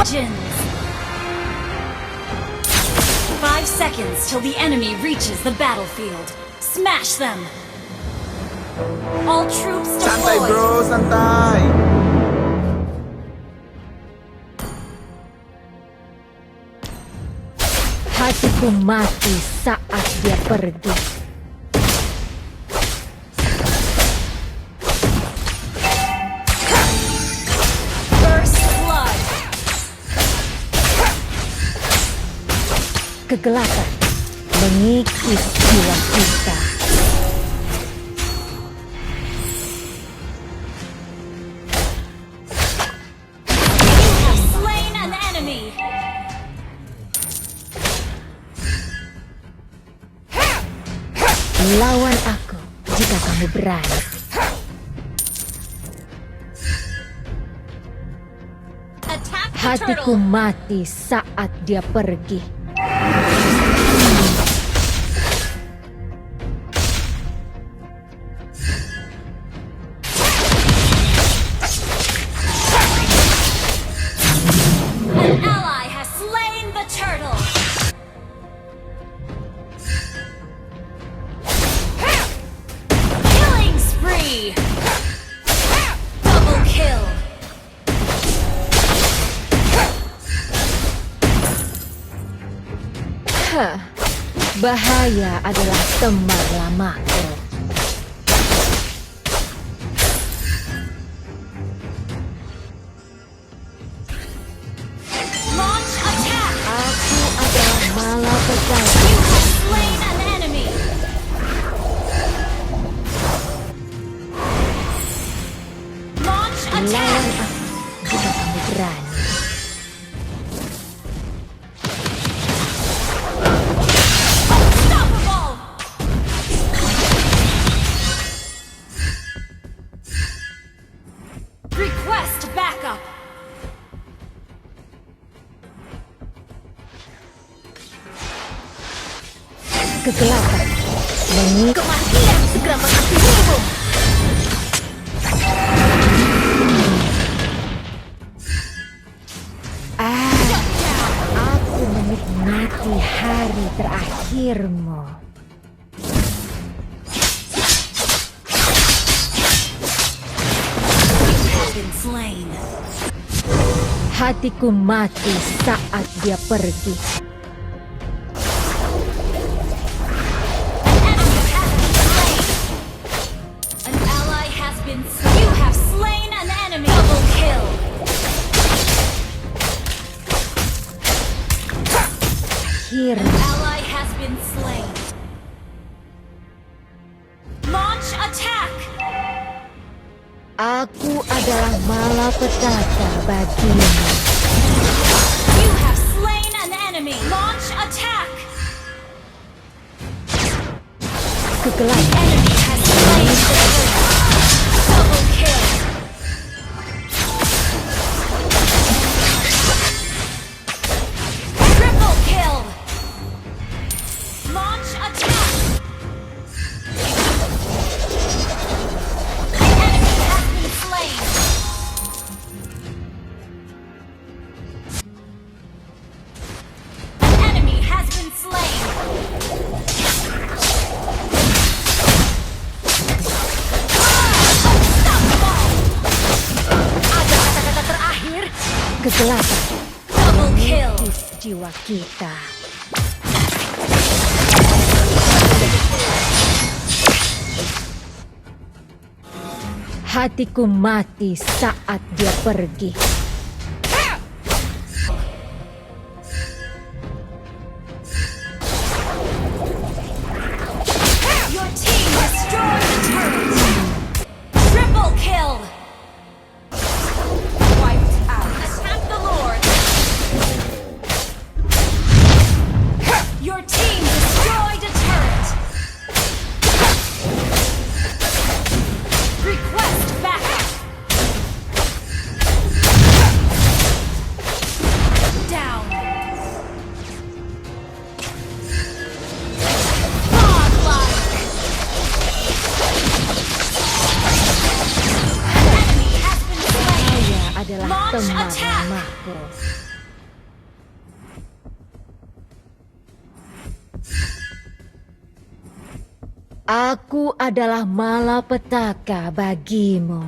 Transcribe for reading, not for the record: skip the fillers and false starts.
Legends. 5 seconds till the enemy reaches the battlefield. Smash them. All troops Santai deployed. bro, santai. Hatiku mati saat dia pergi. First blood. Kegelapan mengikis jiwa kita. You have slain an enemy. Lawan aku jika kamu berani. Attack the Hatiku turtle. mati saat dia pergi. An ally has slain the turtle. Killing spree. Double kill. Hah, bahaya adalah teman lamaku. Launch attack. Aku adalah malapetaka. You have slain an enemy. Launch Lawan attack. aku jika kamu berani. Unstoppable. Request backup. Kegelapan mengikis. Kematian segera menghampirimu. Aku menikmati hari terakhirmu. Have been slain. Hatiku mati saat dia pergi. An ally has been slain. You have slain an enemy. Double kill. Akhirnya Ally has been slain. Launch attack. aku adalah malapetaka bagimu. You have slain an enemy. Launch attack. Kegelapan Enemy has slain the turtle. Double kill. Triple kill. Launch attack. The enemy has been slain. An enemy has been slain. Ada kata-kata terakhir. kegelapan Double kill. mengikis jiwa kita. Hatiku mati saat dia pergi. Your team destroyed the turret. Triple kill. Wiped out. Attack the Lord. Your team destroyed a turret. Request backup. Down. Godlike. Enemy has been slain. Saya adalah Launch teman attack. lamaku. Aku adalah malapetaka bagimu.